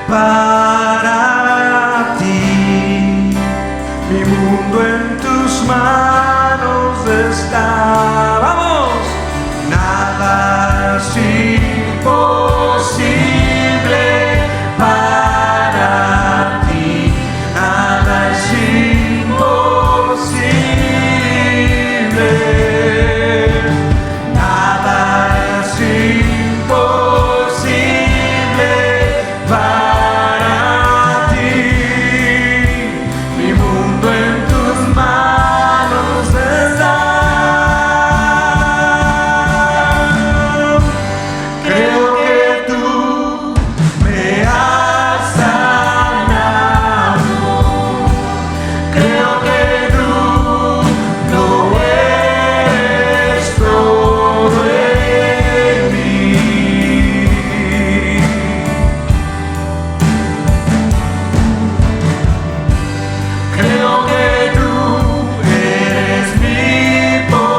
para ti. Mi mundo en tus manos está. ¡Vamos! Nada es imposible para ti. Nada es imposible. Nada es imposible para ti. Mi mundo en tus manos está. Creo que tú me has sanado. Creo que tú lo eres todo en mí. Creo que tú eres mi porción.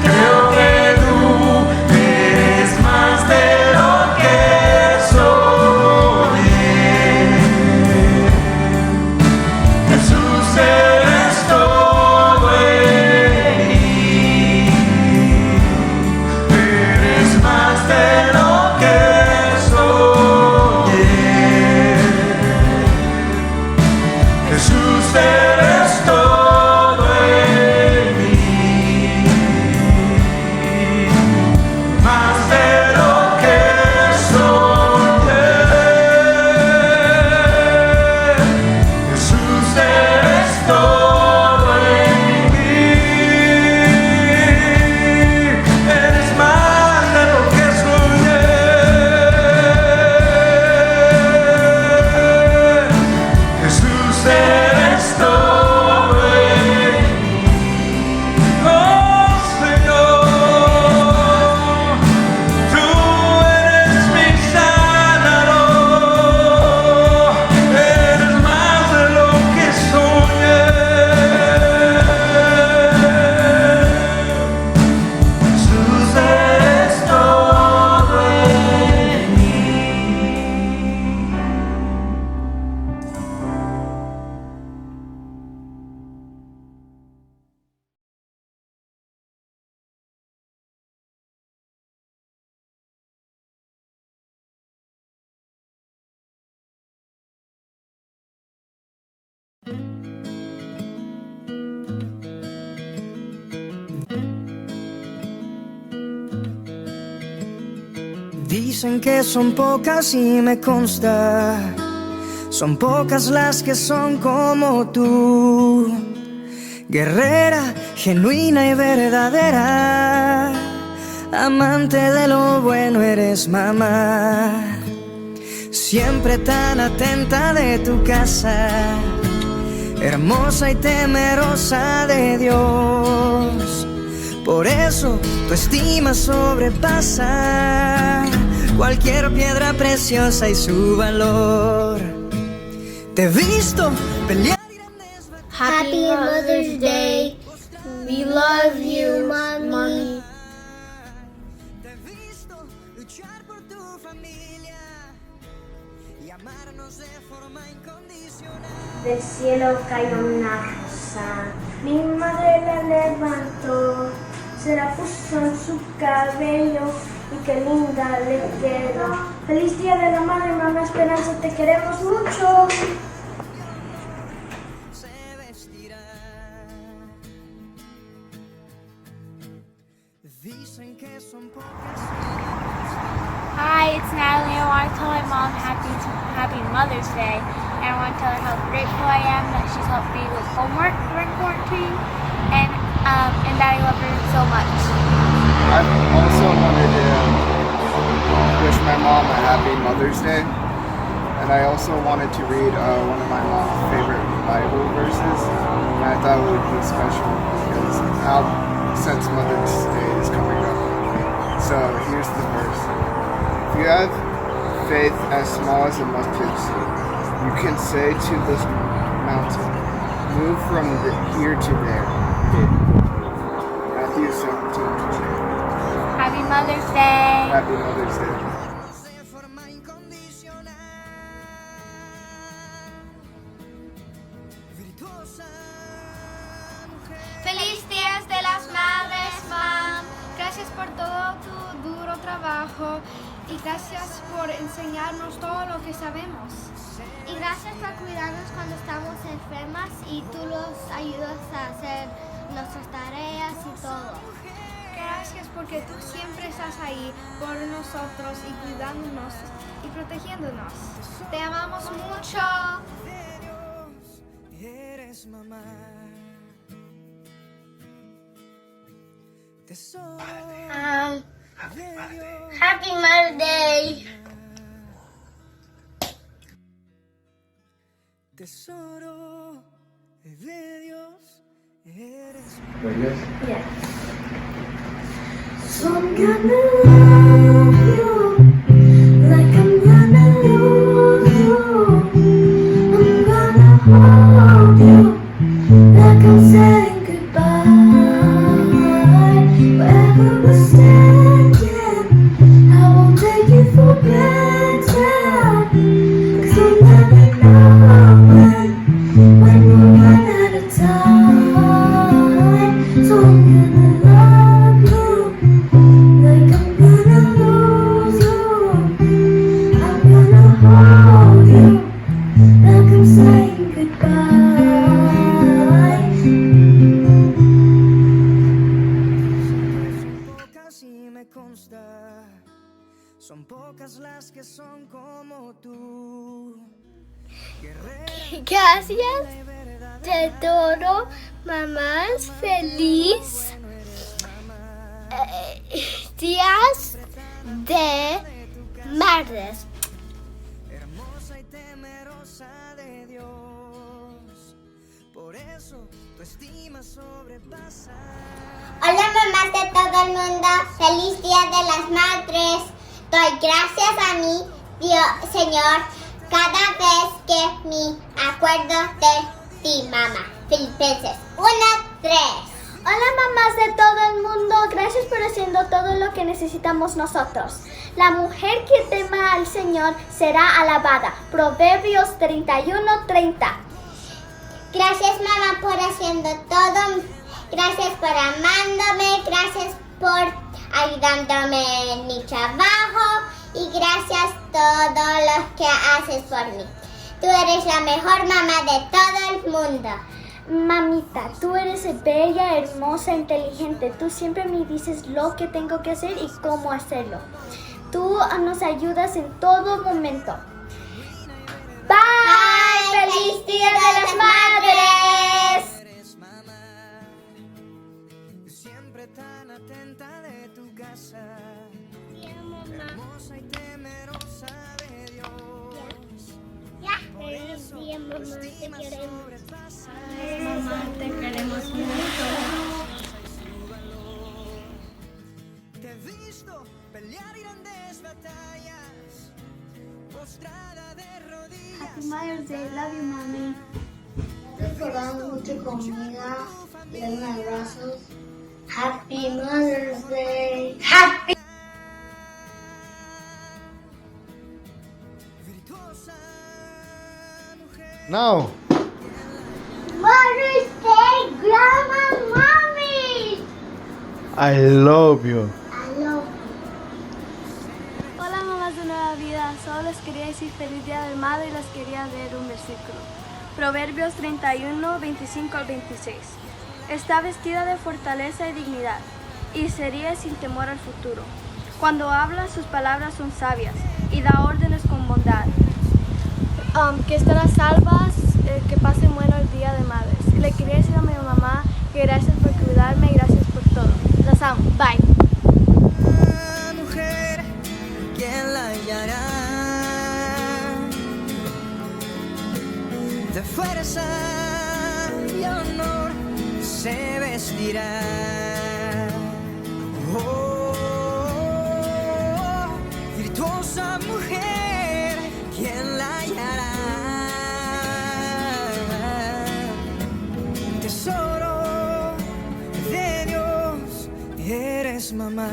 Creo que tú eres más de lo que soy. Jesús, eres todo en mí. Eres más de lo que soy. Jesús, eres todo en mí. Más de lo que soy. Jesús, eres todo en mí. Eres más de lo que soñé. Jesús, eres todo en mí. Oh Señor, tú eres mi sanador. Eres más de lo que soñé. Jesús, eres todo en mí. Dicen que son pocas y me consta, son pocas las que son como tú, guerrera, genuina y verdadera, amante de lo bueno eres mamá, siempre tan atenta de tu casa, hermosa y temerosa de Dios. Por eso tu estima sobrepasa cualquier piedra preciosa y su valor. Te he visto pelear grandes batallas. Happy Mother's Day. We love you, Mommy. Te he visto luchar por tu familia y amarnos de forma incondicional. Del cielo cayó una rosa. Mi madre la levantó. Se la puso en su cabello y qué linda le quedó. Feliz día de la madre, mamá Esperanza, te queremos mucho. Se vestirá. Dicen que son pocas. Hi, it's Natalie. I want to tell my mom happy Mother's Day. And I want to tell her how grateful I am that she's helped me with homework during quarantine. And that I love her so much. I also wanted to wish my mom a happy Mother's Day. And I also wanted to read one of my mom's favorite Bible verses. And I thought it would be special because since Mother's Day is coming up. So here's the verse. If you have faith as small as a mustard seed, you can say to this mountain, move from here to there. Matthew 17:20. Happy Mother's Day. Happy Mother's Day. Gracias por enseñarnos todo lo que sabemos. Y gracias por cuidarnos cuando estamos enfermas y tú nos ayudas a hacer nuestras tareas y todo. Gracias porque tú siempre estás ahí por nosotros y cuidándonos y protegiéndonos. Te amamos mucho. Eres mamá. Tesoro de Dios. Happy Mother's Day. Tesoro de Dios. Eres So I'm gonna love you like I'm gonna lose you. I'm gonna hold you like I'm saying goodbye. Wherever we're standing, I won't take you for granted. 'Cause we'll never know when we'll run out of time. So I'm gonna love you like I'm gonna lose you. I'm gonna hold you like I'm saying goodbye. Son pocas y me consta. Son pocas las que son como tú. Gracias de todo, mamás. Feliz días de madres. Hermosa y temerosa de Dios. Por eso tu estima sobrepasa. Hola mamás de todo el mundo, feliz día de las madres. Doy gracias a mi Dios, Señor, cada vez que me acuerdo de ti, mamá. Filipenses 1:3. Hola mamás de todo el mundo, gracias por haciendo todo lo que necesitamos nosotros. La mujer que tema al Señor será alabada. Proverbios 31:30. Gracias mamá por haciendo todo. Gracias por amándome. Gracias por ayudándome en mi trabajo. Y gracias todo lo que haces por mí. Tú eres la mejor mamá de todo el mundo. Mamita, tú eres bella, hermosa, inteligente. Tú siempre me dices lo que tengo que hacer y cómo hacerlo. Tú nos ayudas en todo momento. Bye. ¡Feliz Día de las Madres! Eres mamá. Siempre tan atenta de tu casa. Hermosa y temerosa de Dios. Por eso tu estima sobrepasa. Mamá, te queremos mucho. Te he visto pelear grandes batallas, postrada de rodillas. Happy Mother's Day, love you, mami. Recordamos mucho comida, y un abrazo. Happy Mother's Day. Happy. Virtuosa mujer. No. Mother's Day, Grandma, Mommy. I love you. I love Hola mamás de Nueva Vida, solo les quería decir feliz día del madre y les quería leer un versículo. Proverbios 31, 25 al 26. Está vestida de fortaleza y dignidad, y se ríe sin temor al futuro. Cuando habla, sus palabras son sabias, y da órdenes con bondad. Que estén a salvas, que pasen bueno el día de madres. Y le quería decir a mi mamá que gracias por cuidarme y gracias por todo. Las amo. Bye. Mujer, ¿quién la hallará? De fuerza y honor se vestirá. Virtuosa mujer, ¿quién la hallará? Tesoro de Dios, eres mamá.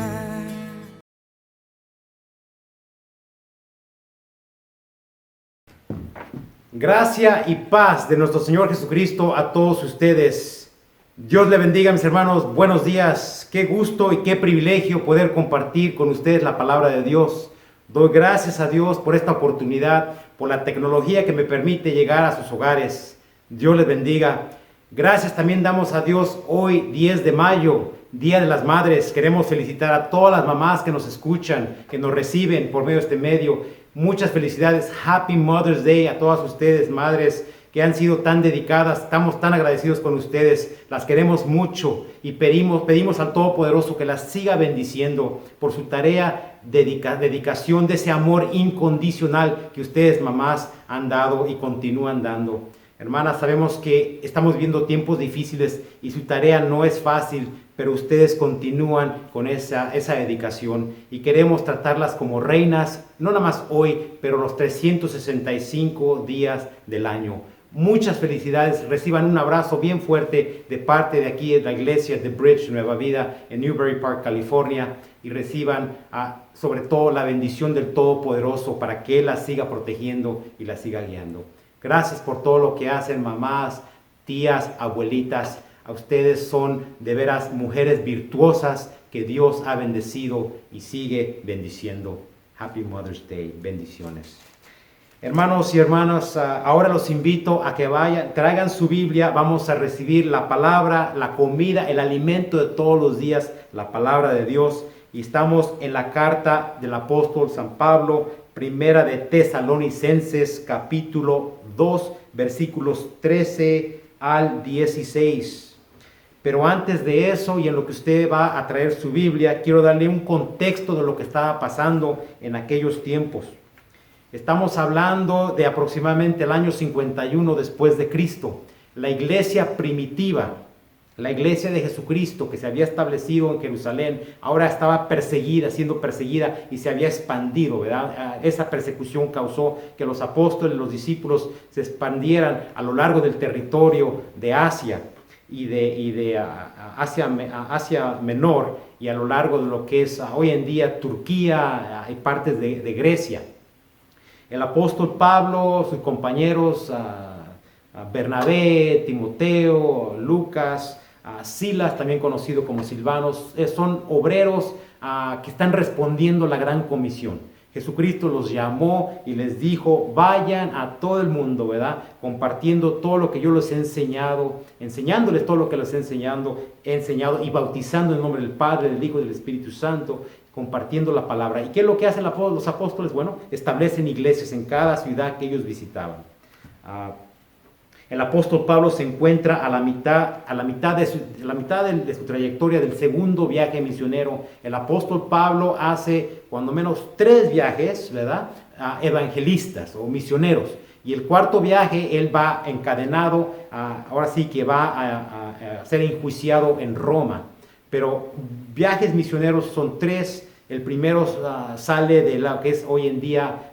Gracia y paz de nuestro Señor Jesucristo a todos ustedes. Dios le bendiga, mis hermanos. Buenos días. Qué gusto y qué privilegio poder compartir con ustedes la palabra de Dios. Doy gracias a Dios por esta oportunidad, por la tecnología que me permite llegar a sus hogares. Dios les bendiga. Gracias también damos a Dios hoy, 10 de mayo, Día de las Madres. Queremos felicitar a todas las mamás que nos escuchan, que nos reciben por medio de este medio. Muchas felicidades. Happy Mother's Day a todas ustedes, madres, que han sido tan dedicadas. Estamos tan agradecidos con ustedes. Las queremos mucho y pedimos al Todopoderoso que las siga bendiciendo por su tarea, dedicación, de ese amor incondicional que ustedes, mamás, han dado y continúan dando. Hermanas, sabemos que estamos viviendo tiempos difíciles y su tarea no es fácil, pero ustedes continúan con esa dedicación y queremos tratarlas como reinas, no nada más hoy, pero los 365 días del año. Muchas felicidades, reciban un abrazo bien fuerte de parte de aquí de la iglesia The Bridge Nueva Vida en Newbury Park, California, y reciban sobre todo la bendición del Todopoderoso para que Él las siga protegiendo y las siga guiando. Gracias por todo lo que hacen, mamás, tías, abuelitas. A ustedes son de veras mujeres virtuosas que Dios ha bendecido y sigue bendiciendo. Happy Mother's Day. Bendiciones. Hermanos y hermanas, ahora los invito a que vayan, traigan su Biblia. Vamos a recibir la palabra, la comida, el alimento de todos los días, la palabra de Dios. Y estamos en la carta del apóstol San Pablo, primera de Tesalonicenses, capítulo 2, versículos 13 al 16. Pero antes de eso, y en lo que usted va a traer su Biblia, quiero darle un contexto de lo que estaba pasando en aquellos tiempos. Estamos hablando de aproximadamente el año 51 después de Cristo. La iglesia primitiva, la iglesia de Jesucristo que se había establecido en Jerusalén, ahora estaba siendo perseguida y se había expandido, ¿verdad? Esa persecución causó que los apóstoles, los discípulos se expandieran a lo largo del territorio de Asia y de Asia Menor y a lo largo de lo que es hoy en día Turquía y partes de Grecia. El apóstol Pablo, sus compañeros, Bernabé, Timoteo, Lucas, Silas, también conocido como Silvanos, son obreros que están respondiendo la gran comisión. Jesucristo los llamó y les dijo, vayan a todo el mundo, ¿verdad? Compartiendo todo lo que yo les he enseñado, enseñándoles todo lo que les he enseñado y bautizando en nombre del Padre, del Hijo y del Espíritu Santo, compartiendo la palabra. ¿Y qué es lo que hacen los apóstoles? Bueno, establecen iglesias en cada ciudad que ellos visitaban. El apóstol Pablo se encuentra a la mitad de su trayectoria del segundo viaje misionero. El apóstol Pablo hace cuando menos 3 viajes, ¿verdad? Evangelistas o misioneros. Y el cuarto viaje él va encadenado, ahora sí que va a ser enjuiciado en Roma. Pero viajes misioneros son 3. El primero sale de lo que es hoy en día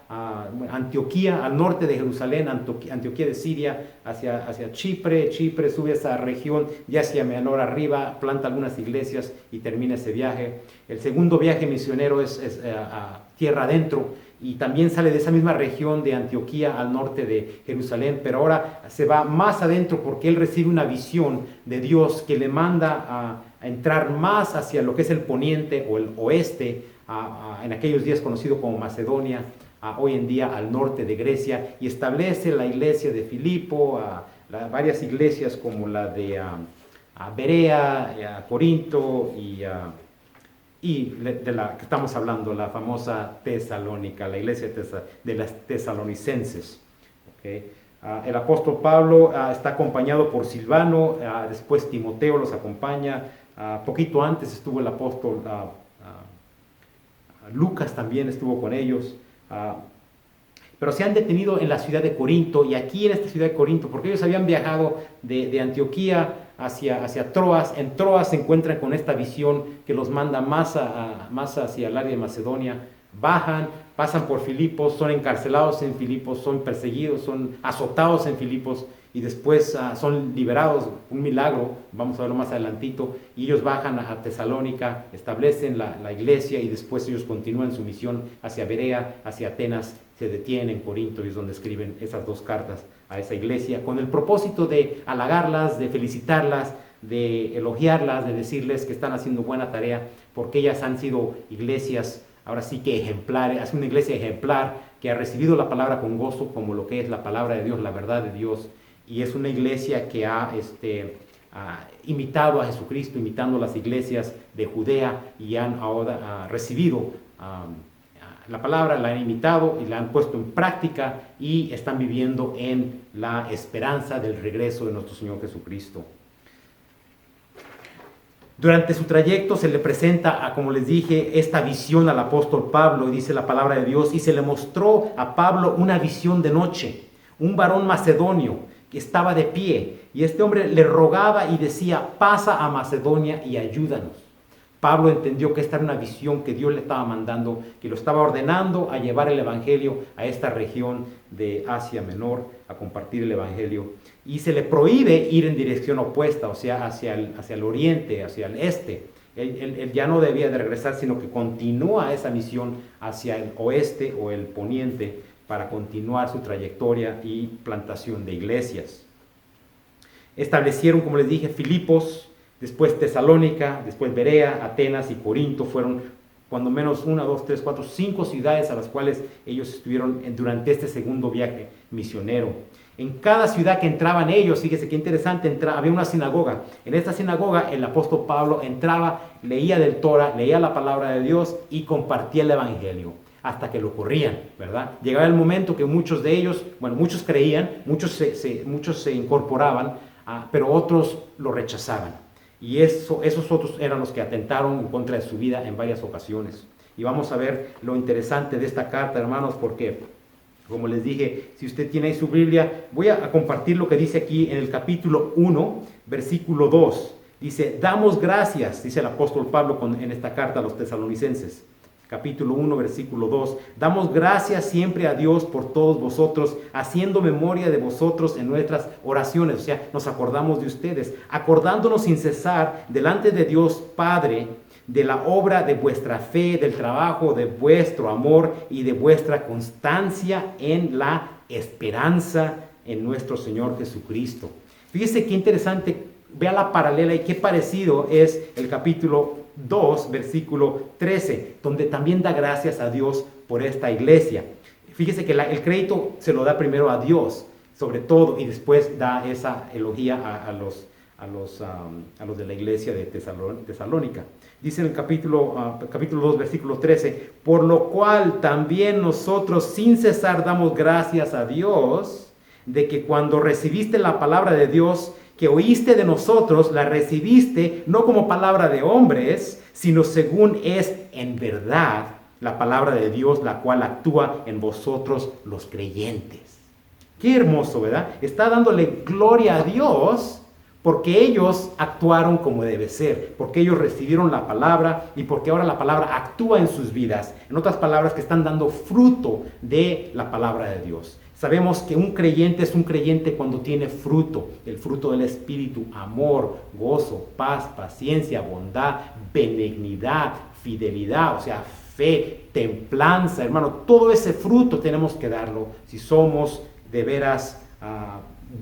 Antioquía, al norte de Jerusalén, Antioquía de Siria, hacia Chipre. Chipre sube a esa región y hacia menor arriba, planta algunas iglesias y termina ese viaje. El segundo viaje misionero es a tierra adentro y también sale de esa misma región de Antioquía al norte de Jerusalén, pero ahora se va más adentro porque él recibe una visión de Dios que le manda a entrar más hacia lo que es el poniente o el oeste, en aquellos días conocido como Macedonia, hoy en día al norte de Grecia, y establece la iglesia de Filipo, varias iglesias como la de Berea, Corinto y de la que estamos hablando, la famosa Tesalónica, la iglesia de las tesalonicenses. ¿Okay? El apóstol Pablo está acompañado por Silvano, después Timoteo los acompaña. Poquito antes estuvo el apóstol Lucas, también estuvo con ellos. Pero se han detenido en la ciudad de Corinto y aquí en esta ciudad de Corinto, porque ellos habían viajado de Antioquía hacia Troas. En Troas se encuentran con esta visión que los manda más hacia el área de Macedonia. Bajan, pasan por Filipos, son encarcelados en Filipos, son perseguidos, son azotados en Filipos y después son liberados, un milagro, vamos a verlo más adelantito, y ellos bajan a Tesalónica, establecen la iglesia y después ellos continúan su misión hacia Berea, hacia Atenas, se detienen en Corinto y es donde escriben esas 2 cartas a esa iglesia con el propósito de halagarlas, de felicitarlas, de elogiarlas, de decirles que están haciendo buena tarea porque ellas han sido iglesias ahora sí que ejemplar, es una iglesia ejemplar que ha recibido la palabra con gozo como lo que es la palabra de Dios, la verdad de Dios. Y es una iglesia que ha imitado a Jesucristo, imitando las iglesias de Judea, y han ahora recibido la palabra, la han imitado y la han puesto en práctica y están viviendo en la esperanza del regreso de nuestro Señor Jesucristo. Durante su trayecto se le presenta, como les dije, esta visión al apóstol Pablo, y dice la palabra de Dios, y se le mostró a Pablo una visión de noche, un varón macedonio que estaba de pie, y este hombre le rogaba y decía: pasa a Macedonia y ayúdanos. Pablo entendió que esta era una visión que Dios le estaba mandando, que lo estaba ordenando a llevar el evangelio a esta región de Asia Menor, a compartir el evangelio. Y se le prohíbe ir en dirección opuesta, o sea, hacia el oriente, hacia el este. Él ya no debía de regresar, sino que continúa esa misión hacia el oeste o el poniente para continuar su trayectoria y plantación de iglesias. Establecieron, como les dije, Filipos, después Tesalónica, después Berea, Atenas y Corinto. Fueron cuando menos 1, 2, 3, 4, 5 ciudades a las cuales ellos estuvieron durante este segundo viaje misionero. En cada ciudad que entraban ellos, fíjese qué interesante, había una sinagoga. En esta sinagoga el apóstol Pablo entraba, leía del Torah, leía la palabra de Dios y compartía el evangelio hasta que lo corrían, ¿verdad? Llegaba el momento que muchos de ellos, muchos creían, muchos se incorporaban, pero otros lo rechazaban. Y esos otros eran los que atentaron en contra de su vida en varias ocasiones. Y vamos a ver lo interesante de esta carta, hermanos, porque, como les dije, si usted tiene ahí su Biblia, voy a compartir lo que dice aquí en el capítulo 1, versículo 2. Dice: damos gracias, dice el apóstol Pablo en esta carta a los tesalonicenses. Capítulo 1, versículo 2. Damos gracias siempre a Dios por todos vosotros, haciendo memoria de vosotros en nuestras oraciones. O sea, nos acordamos de ustedes, acordándonos sin cesar delante de Dios Padre de la obra de vuestra fe, del trabajo de vuestro amor y de vuestra constancia en la esperanza en nuestro Señor Jesucristo. Fíjese qué interesante, vea la paralela y qué parecido es el capítulo 2, versículo 13, donde también da gracias a Dios por esta iglesia. Fíjese que el crédito se lo da primero a Dios, sobre todo, y después da esa elogía a los de la iglesia de Tesalónica. Dice en el capítulo 2, versículo 13: por lo cual también nosotros sin cesar damos gracias a Dios, de que cuando recibiste la palabra de Dios, que oíste de nosotros, la recibiste no como palabra de hombres, sino según es en verdad la palabra de Dios, la cual actúa en vosotros los creyentes. Qué hermoso, ¿verdad? Está dándole gloria a Dios porque ellos actuaron como debe ser, porque ellos recibieron la palabra y porque ahora la palabra actúa en sus vidas. En otras palabras, que están dando fruto de la palabra de Dios. Sabemos que un creyente es un creyente cuando tiene fruto, el fruto del Espíritu: amor, gozo, paz, paciencia, bondad, benignidad, fidelidad, o sea, fe, templanza, hermano. Todo ese fruto tenemos que darlo si somos de veras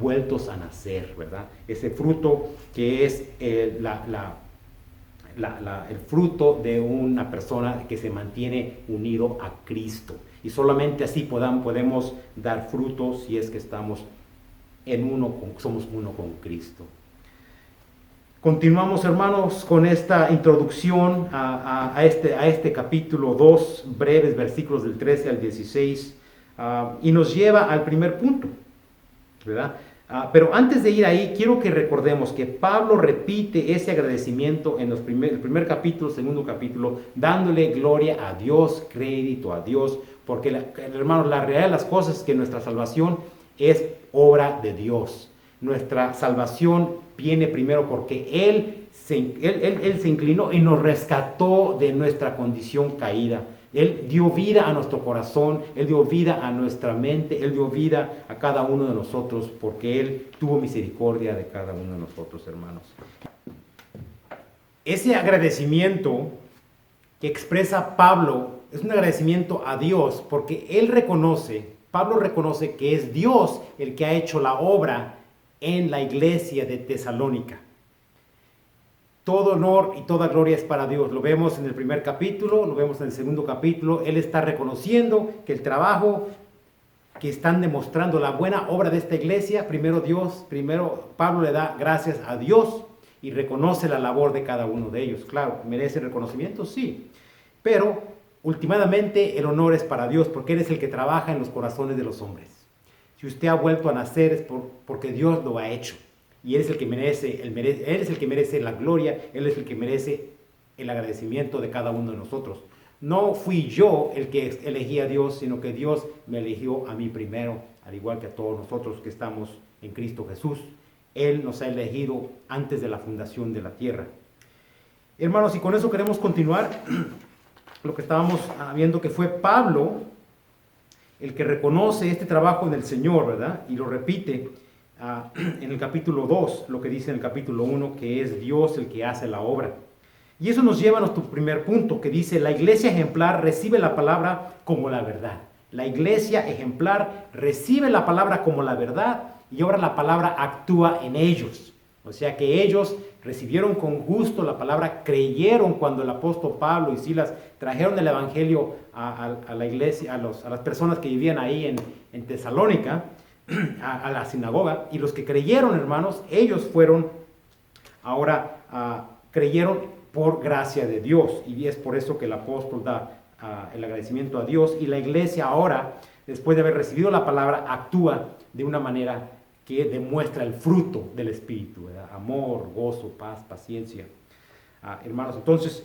vueltos a nacer, ¿verdad? Ese fruto que es el fruto de una persona que se mantiene unido a Cristo. Y solamente así podemos dar fruto si es que estamos somos uno con Cristo. Continuamos, hermanos, con esta introducción a este capítulo 2, breves versículos del 13 al 16, y nos lleva al primer punto, ¿verdad? Pero antes de ir ahí, quiero que recordemos que Pablo repite ese agradecimiento en el primer capítulo, segundo capítulo, dándole gloria a Dios, crédito a Dios, porque, hermanos, la realidad de las cosas es que nuestra salvación es obra de Dios. Nuestra salvación viene primero porque Él se inclinó y nos rescató de nuestra condición caída. Él dio vida a nuestro corazón, Él dio vida a nuestra mente, Él dio vida a cada uno de nosotros, porque Él tuvo misericordia de cada uno de nosotros, hermanos. Ese agradecimiento que expresa Pablo es un agradecimiento a Dios, porque Pablo reconoce que es Dios el que ha hecho la obra en la iglesia de Tesalónica. Todo honor y toda gloria es para Dios. Lo vemos en el primer capítulo, lo vemos en el segundo capítulo. Él está reconociendo que el trabajo que están demostrando, la buena obra de esta iglesia, primero Pablo le da gracias a Dios y reconoce la labor de cada uno de ellos. Claro, ¿merece reconocimiento? Sí. Pero, últimamente, el honor es para Dios, porque Él es el que trabaja en los corazones de los hombres. Si usted ha vuelto a nacer es porque Dios lo ha hecho. Y Él es el que merece, Él es el que merece la gloria, Él es el que merece el agradecimiento de cada uno de nosotros. No fui yo el que elegí a Dios, sino que Dios me eligió a mí primero, al igual que a todos nosotros que estamos en Cristo Jesús. Él nos ha elegido antes de la fundación de la tierra. Hermanos, y con eso queremos continuar lo que estábamos viendo, que fue Pablo el que reconoce este trabajo en el Señor, ¿verdad? Y lo repite en el capítulo 2, lo que dice en el capítulo 1, que es Dios el que hace la obra. Y eso nos lleva a nuestro primer punto, que dice, la iglesia ejemplar recibe la palabra como la verdad. La iglesia ejemplar recibe la palabra como la verdad y ahora la palabra actúa en ellos. O sea que ellos recibieron con gusto la palabra, creyeron cuando el apóstol Pablo y Silas trajeron el evangelio a la iglesia, a las personas que vivían ahí en Tesalónica, a la sinagoga, y los que creyeron, hermanos, ellos fueron, ahora creyeron por gracia de Dios, y es por eso que el apóstol da el agradecimiento a Dios, y la iglesia ahora, después de haber recibido la palabra, actúa de una manera que demuestra el fruto del Espíritu, ¿verdad? Amor, gozo, paz, paciencia. Hermanos, entonces,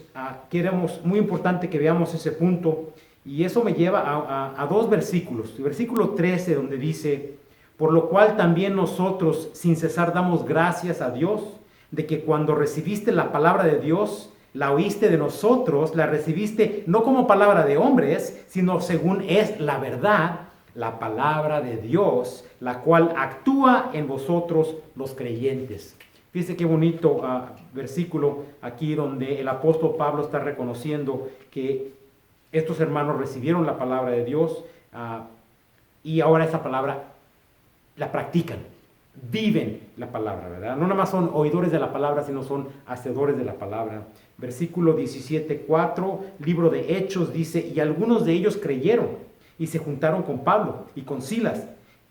queremos, muy importante que veamos ese punto, y eso me lleva a dos versículos. El versículo 13, donde dice, por lo cual también nosotros sin cesar damos gracias a Dios, de que cuando recibiste la palabra de Dios, la oíste de nosotros, la recibiste no como palabra de hombres, sino según es la verdad, la palabra de Dios, la cual actúa en vosotros los creyentes. Fíjense qué bonito versículo aquí donde el apóstol Pablo está reconociendo que estos hermanos recibieron la palabra de Dios y ahora esa palabra la practican, viven la palabra, ¿verdad? No nada más son oidores de la palabra, sino son hacedores de la palabra. Versículo 17:4, libro de Hechos, dice, y algunos de ellos creyeron y se juntaron con Pablo y con Silas,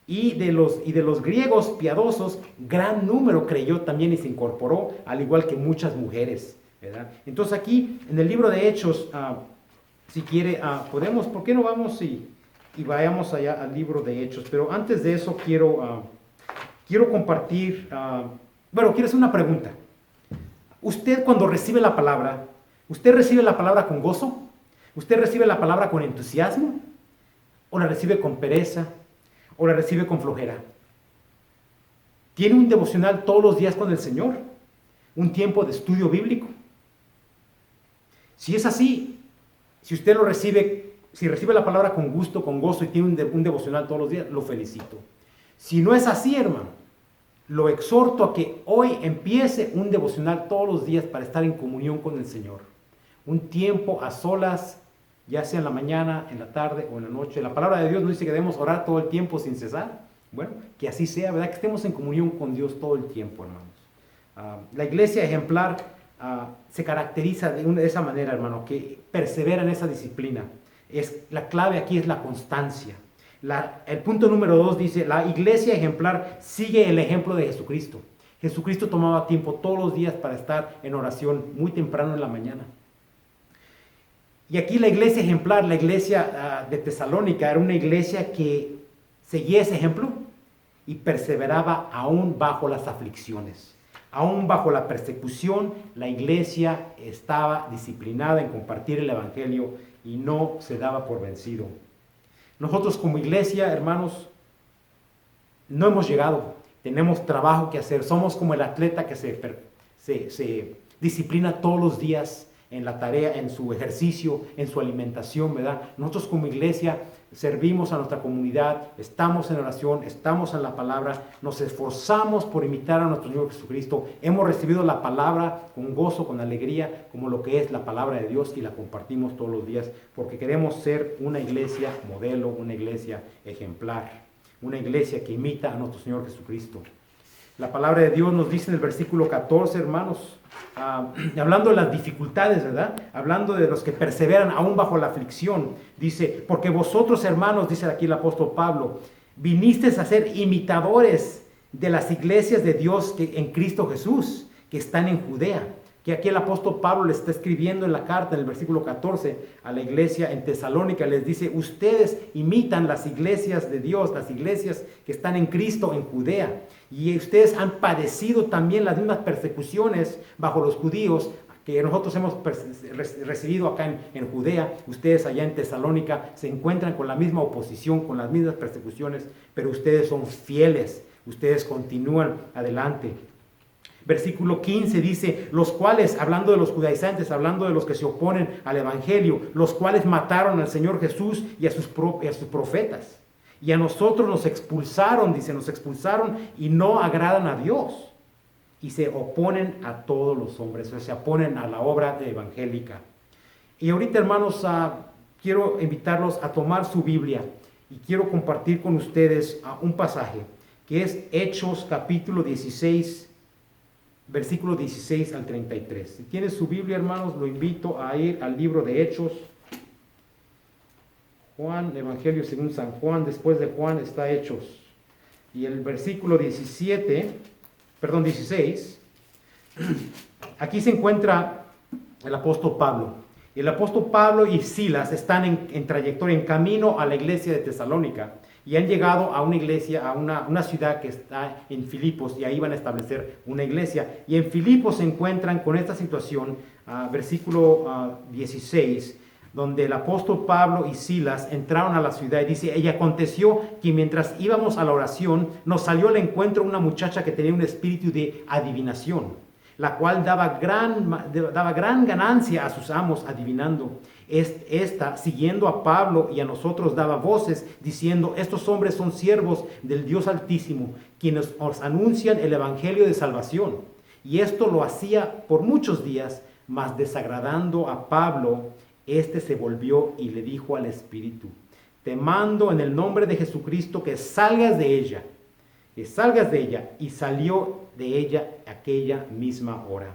y de los griegos piadosos, gran número creyó también y se incorporó, al igual que muchas mujeres, ¿verdad? Entonces aquí, en el libro de Hechos, si quiere, podemos, ¿por qué no vamos y vayamos allá al libro de Hechos? Pero antes de eso quiero compartir, quiero hacer una pregunta. Usted cuando recibe la palabra, ¿usted recibe la palabra con gozo? ¿Usted recibe la palabra con entusiasmo? ¿O la recibe con pereza? ¿O la recibe con flojera? ¿Tiene un devocional todos los días con el Señor? ¿Un tiempo de estudio bíblico? Si es así, si usted si recibe la palabra con gusto, con gozo y tiene un devocional todos los días, lo felicito. Si no es así, hermano, lo exhorto a que hoy empiece un devocional todos los días para estar en comunión con el Señor. Un tiempo a solas, ya sea en la mañana, en la tarde o en la noche. La palabra de Dios nos dice que debemos orar todo el tiempo sin cesar. Bueno, que así sea, ¿verdad? Que estemos en comunión con Dios todo el tiempo, hermanos. La iglesia ejemplar se caracteriza de esa manera, hermano, que persevera en esa disciplina. La clave aquí es la constancia. El punto número 2 dice, la iglesia ejemplar sigue el ejemplo de Jesucristo. Jesucristo tomaba tiempo todos los días para estar en oración muy temprano en la mañana. Y aquí la iglesia ejemplar, la iglesia de Tesalónica, era una iglesia que seguía ese ejemplo y perseveraba aún bajo las aflicciones. Aún bajo la persecución, la iglesia estaba disciplinada en compartir el evangelio y no se daba por vencido. Nosotros como iglesia, hermanos, no hemos llegado. Tenemos trabajo que hacer. Somos como el atleta que se disciplina todos los días en la tarea, en su ejercicio, en su alimentación, ¿verdad? Nosotros como iglesia servimos a nuestra comunidad, estamos en oración, estamos en la palabra, nos esforzamos por imitar a nuestro Señor Jesucristo. Hemos recibido la palabra con gozo, con alegría, como lo que es la palabra de Dios, y la compartimos todos los días porque queremos ser una iglesia modelo, una iglesia ejemplar, una iglesia que imita a nuestro Señor Jesucristo. La palabra de Dios nos dice en el versículo 14, hermanos, hablando de las dificultades, ¿verdad? Hablando de los que perseveran aún bajo la aflicción. Dice, porque vosotros, hermanos, dice aquí el apóstol Pablo, vinisteis a ser imitadores de las iglesias de Dios que, en Cristo Jesús, que están en Judea. Que aquí el apóstol Pablo le está escribiendo en la carta, en el versículo 14, a la iglesia en Tesalónica, les dice, ustedes imitan las iglesias de Dios, las iglesias que están en Cristo en Judea, y ustedes han padecido también las mismas persecuciones bajo los judíos que nosotros hemos recibido acá en Judea. Ustedes allá en Tesalónica se encuentran con la misma oposición, con las mismas persecuciones, pero ustedes son fieles, ustedes continúan adelante. Versículo 15 dice, los cuales, hablando de los judaizantes, hablando de los que se oponen al evangelio, los cuales mataron al Señor Jesús y a sus profetas. Y a nosotros nos expulsaron, dice, nos expulsaron y no agradan a Dios. Y se oponen a todos los hombres, o sea, se oponen a la obra evangélica. Y ahorita, hermanos, quiero invitarlos a tomar su Biblia y quiero compartir con ustedes un pasaje que es Hechos capítulo 16, versículo 16 al 33. Si tienen su Biblia, hermanos, lo invito a ir al libro de Hechos. Juan, Evangelio según San Juan, después de Juan está Hechos. Y el versículo 16, aquí se encuentra el apóstol Pablo. El apóstol Pablo y Silas están en trayectoria, en camino a la iglesia de Tesalónica. Y han llegado a una iglesia, a una ciudad que está en Filipos, y ahí van a establecer una iglesia. Y en Filipos se encuentran con esta situación, versículo 16, donde el apóstol Pablo y Silas entraron a la ciudad y dice, y aconteció que mientras íbamos a la oración, nos salió al encuentro una muchacha que tenía un espíritu de adivinación, la cual daba gran ganancia a sus amos adivinando. Esta, siguiendo a Pablo y a nosotros, daba voces diciendo, estos hombres son siervos del Dios Altísimo, quienes os anuncian el evangelio de salvación. Y esto lo hacía por muchos días, mas desagradando a Pablo, este se volvió y le dijo al espíritu, te mando en el nombre de Jesucristo que salgas de ella. Y salió de ella aquella misma hora.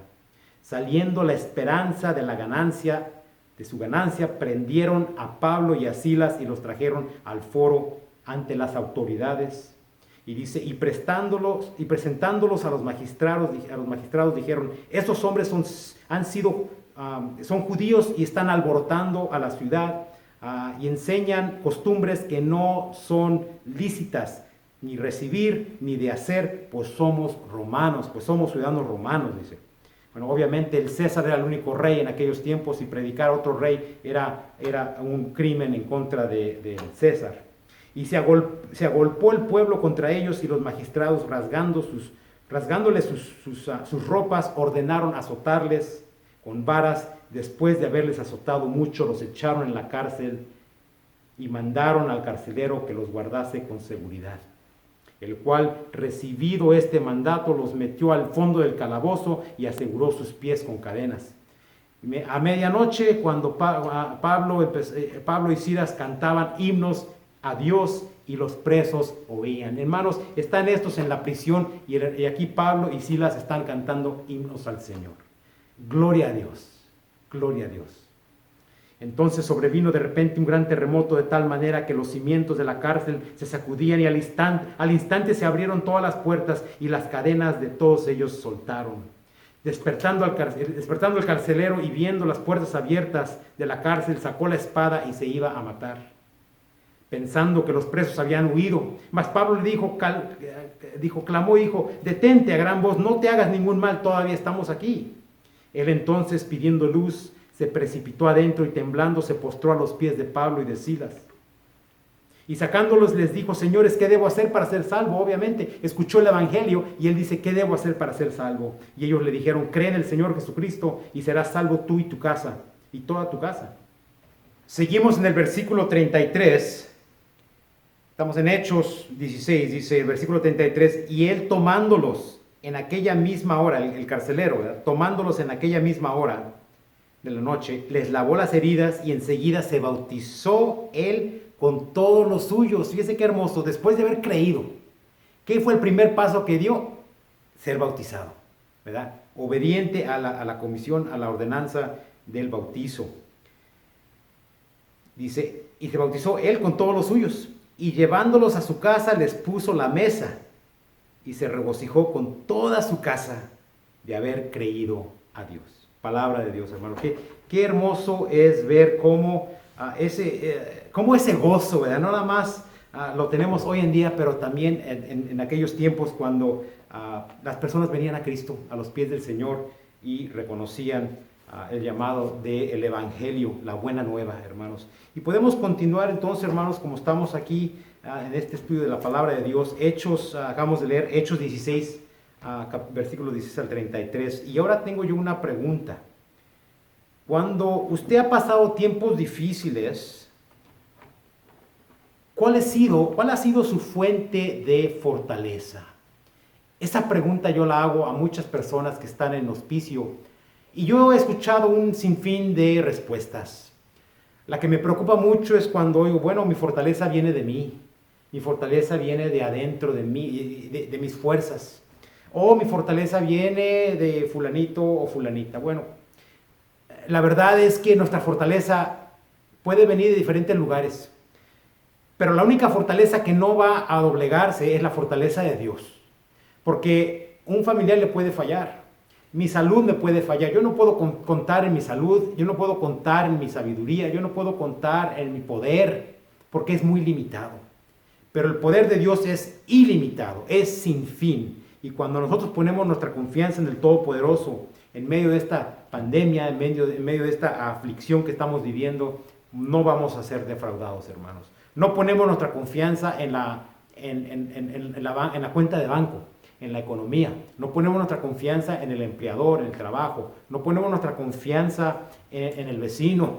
Saliendo la esperanza de su ganancia, prendieron a Pablo y a Silas y los trajeron al foro ante las autoridades. Y dice, y presentándolos a los magistrados dijeron, estos hombres son judíos y están alborotando a la ciudad y enseñan costumbres que no son lícitas, ni recibir ni de hacer, pues somos ciudadanos romanos, dice. Bueno, obviamente el César era el único rey en aquellos tiempos y predicar a otro rey era un crimen en contra de César. Y se agolpó el pueblo contra ellos y los magistrados, rasgándoles sus ropas, ordenaron azotarles con varas. Después de haberles azotado mucho, los echaron en la cárcel y mandaron al carcelero que los guardase con seguridad, el cual, recibido este mandato, los metió al fondo del calabozo y aseguró sus pies con cadenas. A medianoche, cuando Pablo y Silas cantaban himnos a Dios y los presos oían. Hermanos, están estos en la prisión y aquí Pablo y Silas están cantando himnos al Señor. Gloria a Dios, gloria a Dios. Entonces sobrevino de repente un gran terremoto de tal manera que los cimientos de la cárcel se sacudían y al instante se abrieron todas las puertas y las cadenas de todos ellos soltaron. Despertando el carcelero y viendo las puertas abiertas de la cárcel, sacó la espada y se iba a matar, pensando que los presos habían huido. Mas Pablo le clamó y dijo, detente a gran voz, no te hagas ningún mal, todavía estamos aquí. Él entonces, pidiendo luz, se precipitó adentro y temblando se postró a los pies de Pablo y de Silas. Y sacándolos les dijo, señores, ¿qué debo hacer para ser salvo? Obviamente, escuchó el evangelio y él dice, ¿qué debo hacer para ser salvo? Y ellos le dijeron, cree en el Señor Jesucristo y serás salvo tú y tu casa, y toda tu casa. Seguimos en el versículo 33. Estamos en Hechos 16, dice el versículo 33, y él tomándolos en aquella misma hora, el carcelero, ¿verdad? Tomándolos en aquella misma hora de la noche, les lavó las heridas y enseguida se bautizó él con todos los suyos. Fíjese qué hermoso, después de haber creído. ¿Qué fue el primer paso que dio? ser bautizado, ¿verdad? Obediente a la comisión, a la ordenanza del bautizo. Dice, y se bautizó él con todos los suyos, y llevándolos a su casa les puso la mesa, y se regocijó con toda su casa de haber creído a Dios. Palabra de Dios, hermano. Qué hermoso es ver cómo ese gozo, ¿verdad? No nada más lo tenemos hoy en día, pero también en aquellos tiempos cuando las personas venían a Cristo, a los pies del Señor, y reconocían el llamado del Evangelio, la buena nueva, hermanos. Y podemos continuar entonces, hermanos, como estamos aquí en este estudio de la palabra de Dios. Hechos, acabamos de leer Hechos 16, versículos 16 al 33. Y ahora tengo yo una pregunta. Cuando usted ha pasado tiempos difíciles, ¿cuál ha sido su fuente de fortaleza? Esa pregunta yo la hago a muchas personas que están en hospicio, y yo he escuchado un sinfín de respuestas. La que me preocupa mucho es cuando oigo, bueno, mi fortaleza viene de mí, mi fortaleza viene de adentro de mí, de mis fuerzas, o mi fortaleza viene de fulanito o fulanita. Bueno, la verdad es que nuestra fortaleza puede venir de diferentes lugares, pero la única fortaleza que no va a doblegarse es la fortaleza de Dios, porque un familiar le puede fallar, mi salud me puede fallar, yo no puedo contar en mi salud, yo no puedo contar en mi sabiduría, yo no puedo contar en mi poder, porque es muy limitado, pero el poder de Dios es ilimitado, es sin fin. Y cuando nosotros ponemos nuestra confianza en el Todopoderoso, en medio de esta pandemia, en medio de esta aflicción que estamos viviendo, no vamos a ser defraudados, hermanos. No ponemos nuestra confianza en la cuenta de banco, en la economía. No ponemos nuestra confianza en el empleador, en el trabajo. No ponemos nuestra confianza en el vecino,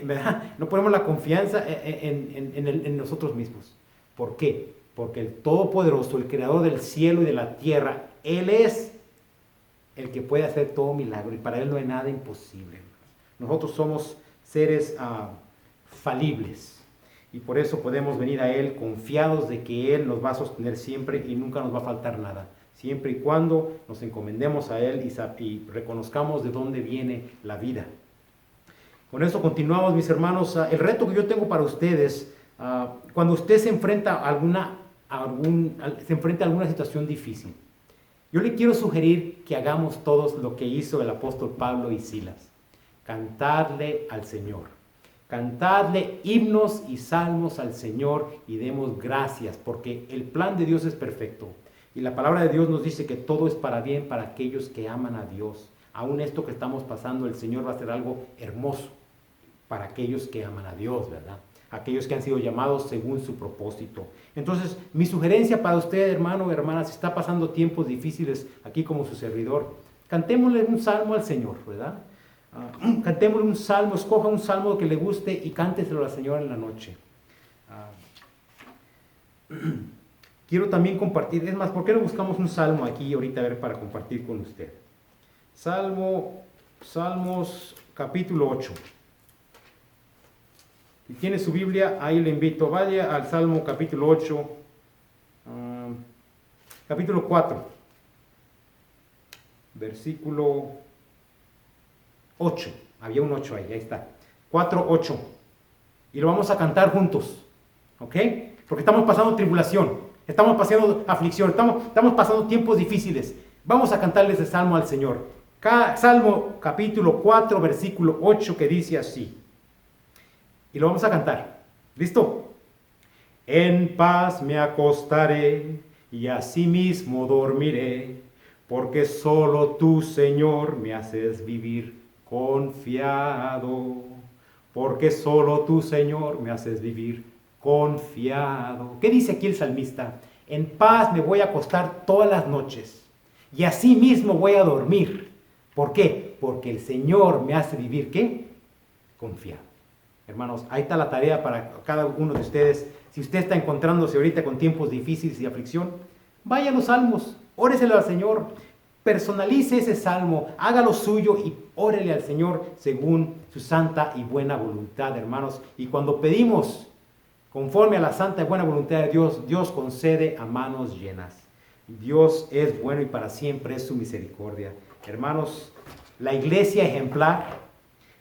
¿verdad? No ponemos la confianza en nosotros mismos. ¿Por qué? Porque el Todopoderoso, el Creador del cielo y de la tierra, Él es el que puede hacer todo milagro, y para Él no hay nada imposible. Nosotros somos seres falibles, y por eso podemos venir a Él confiados de que Él nos va a sostener siempre y nunca nos va a faltar nada, siempre y cuando nos encomendemos a Él y reconozcamos de dónde viene la vida. Con eso continuamos, mis hermanos. El reto que yo tengo para ustedes, cuando usted se enfrenta a alguna situación difícil, yo le quiero sugerir que hagamos todos lo que hizo el apóstol Pablo y Silas: cantarle al Señor, cantarle himnos y salmos al Señor, y demos gracias, porque el plan de Dios es perfecto, y la palabra de Dios nos dice que todo es para bien para aquellos que aman a Dios. Aún esto que estamos pasando, el Señor va a hacer algo hermoso para aquellos que aman a Dios, ¿verdad? Aquellos que han sido llamados según su propósito. Entonces, mi sugerencia para usted, hermano o hermana, si está pasando tiempos difíciles aquí como su servidor, cantémosle un salmo al Señor, ¿verdad? Cantémosle un salmo, escoja un salmo que le guste y cánteselo al Señor en la noche. Quiero también compartir, es más, ¿por qué no buscamos un salmo aquí ahorita, a ver, para compartir con usted? Salmos capítulo 8. Si tiene su Biblia, ahí le invito, vaya al Salmo capítulo 8, capítulo 4, versículo 8, había un 8 ahí está, 4, 8, y lo vamos a cantar juntos, ¿ok? Porque estamos pasando tribulación, estamos pasando aflicción, estamos pasando tiempos difíciles. Vamos a cantarles el Salmo al Señor. Salmo capítulo 4, versículo 8, que dice así. Y lo vamos a cantar. ¿Listo? En paz me acostaré y asimismo dormiré, porque solo tú, Señor, me haces vivir confiado. Porque solo tú, Señor, me haces vivir confiado. ¿Qué dice aquí el salmista? En paz me voy a acostar todas las noches y asimismo voy a dormir. ¿Por qué? Porque el Señor me hace vivir, ¿qué? Confiado. Hermanos, ahí está la tarea para cada uno de ustedes. Si usted está encontrándose ahorita con tiempos difíciles y aflicción, vaya a los salmos, óreselo al Señor, personalice ese salmo, hágalo suyo y órele al Señor según su santa y buena voluntad, hermanos. Y cuando pedimos conforme a la santa y buena voluntad de Dios, Dios concede a manos llenas. Dios es bueno y para siempre es su misericordia. Hermanos, la iglesia ejemplar,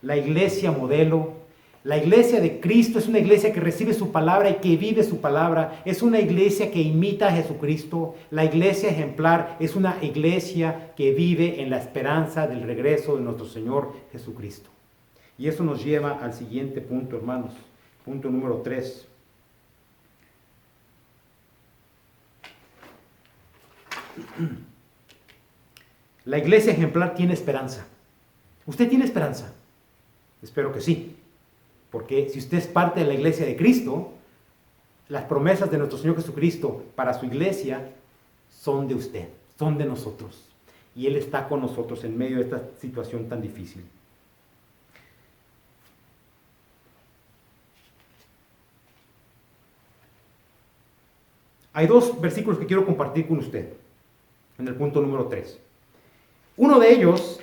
la iglesia modelo, la iglesia de Cristo es una iglesia que recibe su palabra y que vive su palabra. Es una iglesia que imita a Jesucristo. La iglesia ejemplar es una iglesia que vive en la esperanza del regreso de nuestro Señor Jesucristo. Y eso nos lleva al siguiente punto, hermanos. Punto número 3. La iglesia ejemplar tiene esperanza. ¿Usted tiene esperanza? Espero que sí. Porque si usted es parte de la iglesia de Cristo, las promesas de nuestro Señor Jesucristo para su iglesia son de usted, son de nosotros. Y Él está con nosotros en medio de esta situación tan difícil. Hay dos versículos que quiero compartir con usted en el punto número 3. Uno de ellos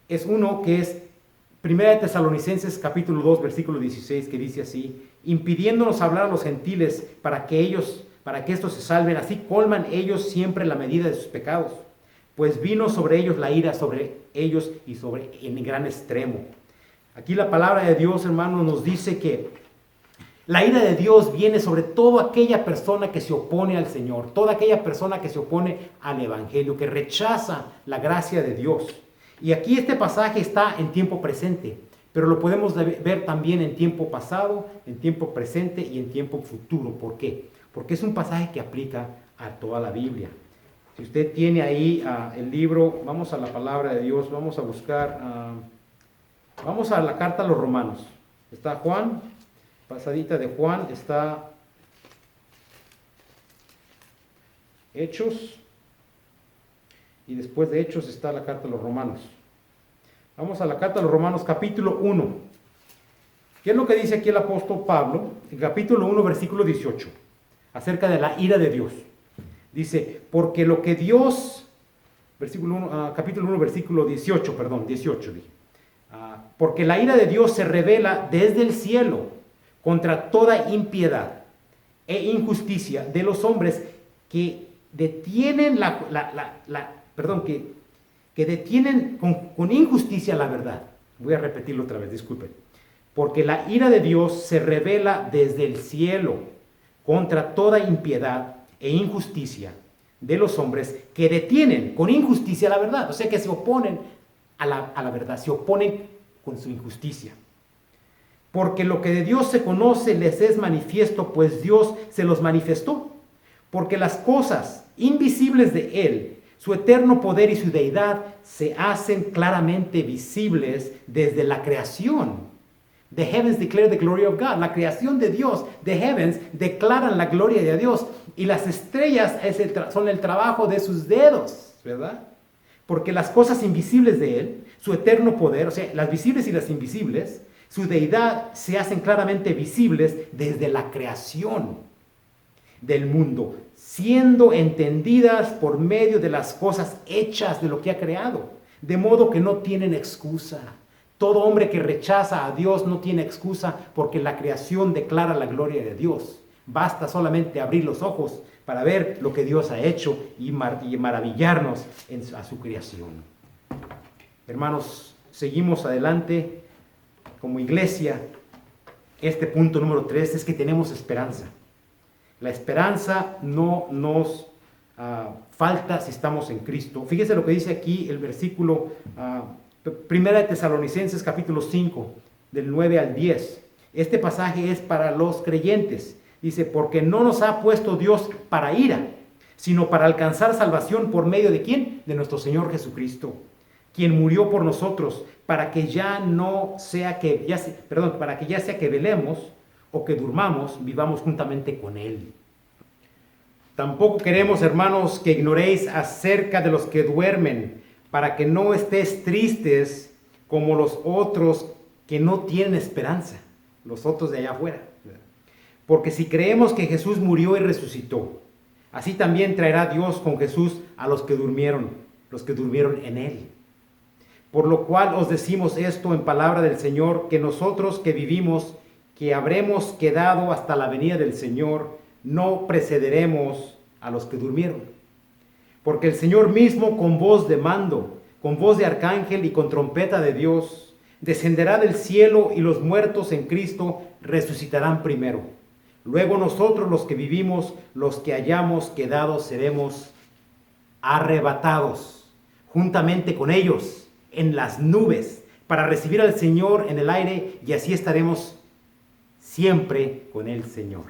es uno que es 1 de Tesalonicenses capítulo 2 versículo 16, que dice así: impidiéndonos hablar a los gentiles para que estos se salven, así colman ellos siempre la medida de sus pecados, pues vino sobre ellos la ira sobre ellos y sobre en gran extremo. Aquí la palabra de Dios, hermano, nos dice que la ira de Dios viene sobre toda aquella persona que se opone al Señor, toda aquella persona que se opone al Evangelio, que rechaza la gracia de Dios. Y aquí este pasaje está en tiempo presente, pero lo podemos ver también en tiempo pasado, en tiempo presente y en tiempo futuro. ¿Por qué? Porque es un pasaje que aplica a toda la Biblia. Si usted tiene ahí el libro, vamos a la palabra de Dios, vamos a buscar, vamos a la carta a los Romanos. Está Juan, pasadita de Juan, está Hechos. Y después de Hechos está la carta a los Romanos. Vamos a la carta a los Romanos, capítulo 1. ¿Qué es lo que dice aquí el apóstol Pablo? En capítulo 1, versículo 18, acerca de la ira de Dios. Dice, porque lo que Dios, capítulo 1, versículo 18 dije. Porque la ira de Dios se revela desde el cielo contra toda impiedad e injusticia de los hombres que detienen que detienen con injusticia la verdad. Voy a repetirlo otra vez, disculpen. Porque la ira de Dios se revela desde el cielo contra toda impiedad e injusticia de los hombres que detienen con injusticia la verdad. O sea, que se oponen a la verdad, se oponen con su injusticia. Porque lo que de Dios se conoce les es manifiesto, pues Dios se los manifestó. Porque las cosas invisibles de Él, su eterno poder y su deidad, se hacen claramente visibles desde la creación. The heavens declare the glory of God. La creación de Dios, the heavens, declaran la gloria de Dios. Y las estrellas son el trabajo de sus dedos, ¿verdad? Porque las cosas invisibles de Él, su eterno poder, o sea, las visibles y las invisibles, su deidad se hacen claramente visibles desde la creación del mundo, siendo entendidas por medio de las cosas hechas de lo que ha creado, de modo que no tienen excusa. Todo hombre que rechaza a Dios no tiene excusa, porque la creación declara la gloria de Dios. Basta solamente abrir los ojos para ver lo que Dios ha hecho y maravillarnos a su creación. Hermanos, seguimos adelante como iglesia. Este punto número 3 es que tenemos esperanza. La esperanza no nos falta si estamos en Cristo. Fíjese lo que dice aquí el versículo 1 de Tesalonicenses capítulo 5, del 9 al 10. Este pasaje es para los creyentes. Dice, porque no nos ha puesto Dios para ira, sino para alcanzar salvación por medio de ¿quién? De nuestro Señor Jesucristo, quien murió por nosotros, para que ya sea que velemos o que durmamos, vivamos juntamente con Él. Tampoco queremos, hermanos, que ignoréis acerca de los que duermen, para que no estéis tristes como los otros que no tienen esperanza, los otros de allá afuera. Porque si creemos que Jesús murió y resucitó, así también traerá Dios con Jesús a los que durmieron en Él. Por lo cual os decimos esto en palabra del Señor, que nosotros que vivimos, que habremos quedado hasta la venida del Señor, no precederemos a los que durmieron. porque el Señor mismo con voz de mando, con voz de arcángel y con trompeta de Dios, descenderá del cielo y los muertos en Cristo resucitarán primero. Luego nosotros los que vivimos, los que hayamos quedado, seremos arrebatados juntamente con ellos en las nubes para recibir al Señor en el aire y así estaremos siempre con el Señor.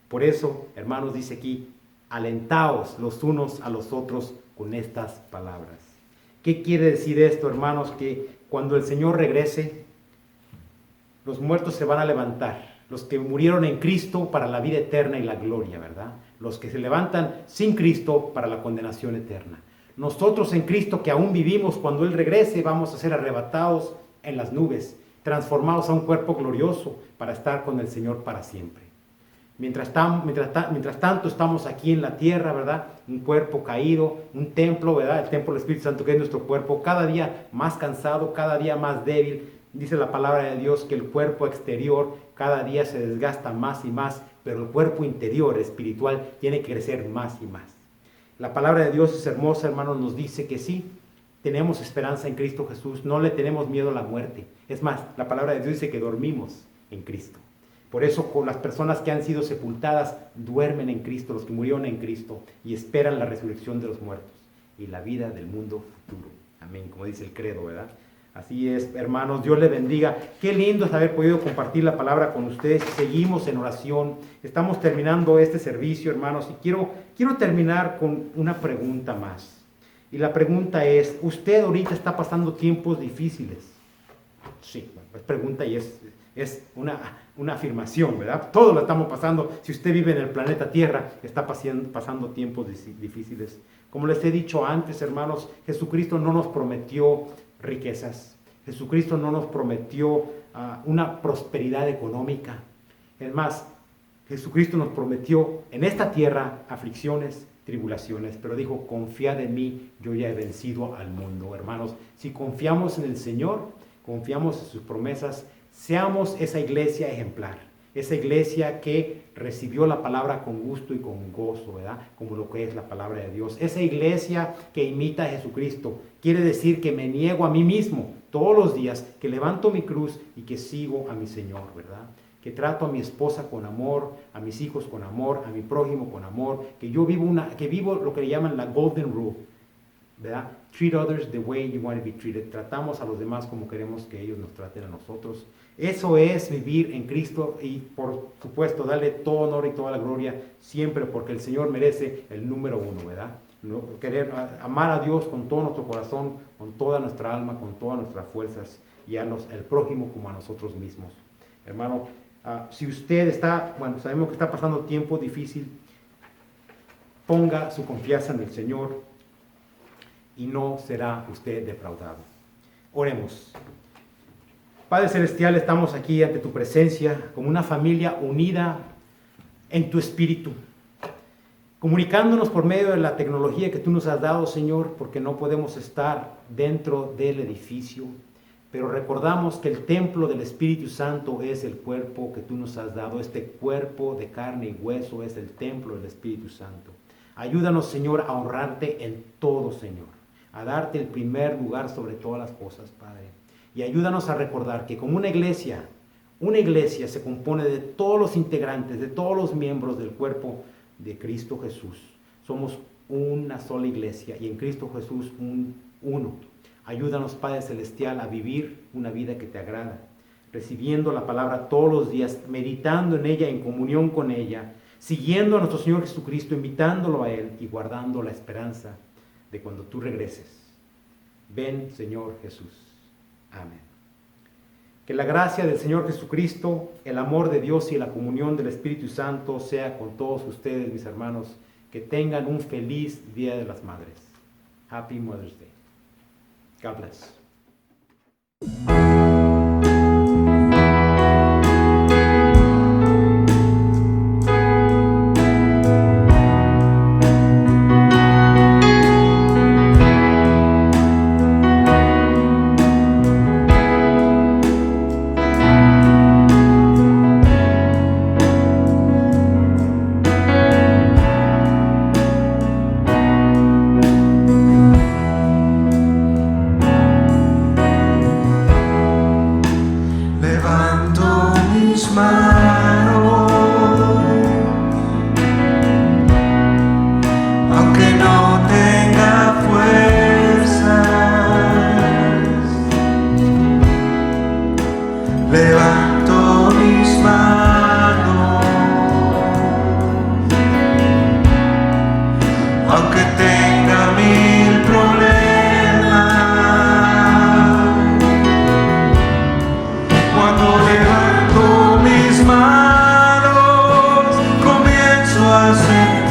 Por eso, hermanos, dice aquí, alentaos los unos a los otros con estas palabras. ¿Qué quiere decir esto, hermanos? Que cuando el Señor regrese, los muertos se van a levantar. Los que murieron en Cristo para la vida eterna y la gloria, ¿verdad? Los que se levantan sin Cristo para la condenación eterna. Nosotros en Cristo que aún vivimos, cuando Él regrese, vamos a ser arrebatados en las nubes, transformados a un cuerpo glorioso para estar con el Señor para siempre. Mientras tanto estamos aquí en la tierra, ¿verdad? Un cuerpo caído, un templo, ¿verdad? El templo del Espíritu Santo que es nuestro cuerpo, cada día más cansado, cada día más débil. Dice la palabra de Dios que el cuerpo exterior cada día se desgasta más y más, pero el cuerpo interior, espiritual, tiene que crecer más y más. La palabra de Dios es hermosa, hermanos, nos dice que sí, tenemos esperanza en Cristo Jesús, no le tenemos miedo a la muerte. Es más, la palabra de Dios dice que dormimos en Cristo. Por eso con las personas que han sido sepultadas duermen en Cristo, los que murieron en Cristo, y esperan la resurrección de los muertos y la vida del mundo futuro. Amén, como dice el credo, ¿verdad? Así es, hermanos, Dios les bendiga. Qué lindo es haber podido compartir la palabra con ustedes. Seguimos en oración. Estamos terminando este servicio, hermanos, y quiero terminar con una pregunta más. Y la pregunta es, ¿usted ahorita está pasando tiempos difíciles? Sí, es pregunta y es una afirmación, ¿verdad? Todos lo estamos pasando. Si usted vive en el planeta Tierra, está pasando tiempos difíciles. Como les he dicho antes, hermanos, Jesucristo no nos prometió riquezas. Jesucristo no nos prometió una prosperidad económica. Es más, Jesucristo nos prometió en esta tierra aflicciones, tribulaciones, pero dijo, confiad en mí, yo ya he vencido al mundo. Hermanos, si confiamos en el Señor, confiamos en sus promesas, seamos esa iglesia ejemplar, esa iglesia que recibió la palabra con gusto y con gozo, ¿verdad? Como lo que es la palabra de Dios. Esa iglesia que imita a Jesucristo. Quiere decir que me niego a mí mismo todos los días, que levanto mi cruz y que sigo a mi Señor, ¿verdad? Que trato a mi esposa con amor, a mis hijos con amor, a mi prójimo con amor, que yo vivo lo que le llaman la Golden Rule, ¿verdad? Treat others the way you want to be treated. Tratamos a los demás como queremos que ellos nos traten a nosotros. Eso es vivir en Cristo y, por supuesto, darle todo honor y toda la gloria siempre, porque el Señor merece el número uno, ¿verdad? Querer amar a Dios con todo nuestro corazón, con toda nuestra alma, con todas nuestras fuerzas y al prójimo como a nosotros mismos. Hermano, si usted sabemos que está pasando tiempo difícil, ponga su confianza en el Señor y no será usted defraudado. Oremos. Padre Celestial, estamos aquí ante tu presencia como una familia unida en tu espíritu, comunicándonos por medio de la tecnología que tú nos has dado, Señor, porque no podemos estar dentro del edificio, pero recordamos que el templo del Espíritu Santo es el cuerpo que tú nos has dado. Este cuerpo de carne y hueso es el templo del Espíritu Santo. Ayúdanos, Señor, a honrarte en todo, Señor, a darte el primer lugar sobre todas las cosas, Padre. Y ayúdanos a recordar que como una iglesia se compone de todos los integrantes, de todos los miembros del cuerpo de Cristo Jesús. Somos una sola iglesia y en Cristo Jesús uno. Ayúdanos, Padre Celestial, a vivir una vida que te agrada, recibiendo la palabra todos los días, meditando en ella, en comunión con ella, siguiendo a nuestro Señor Jesucristo, invitándolo a Él y guardando la esperanza de cuando tú regreses. Ven, Señor Jesús. Amén. Que la gracia del Señor Jesucristo, el amor de Dios y la comunión del Espíritu Santo sea con todos ustedes, mis hermanos. Que tengan un feliz Día de las Madres. Happy Mother's Day. God bless. ser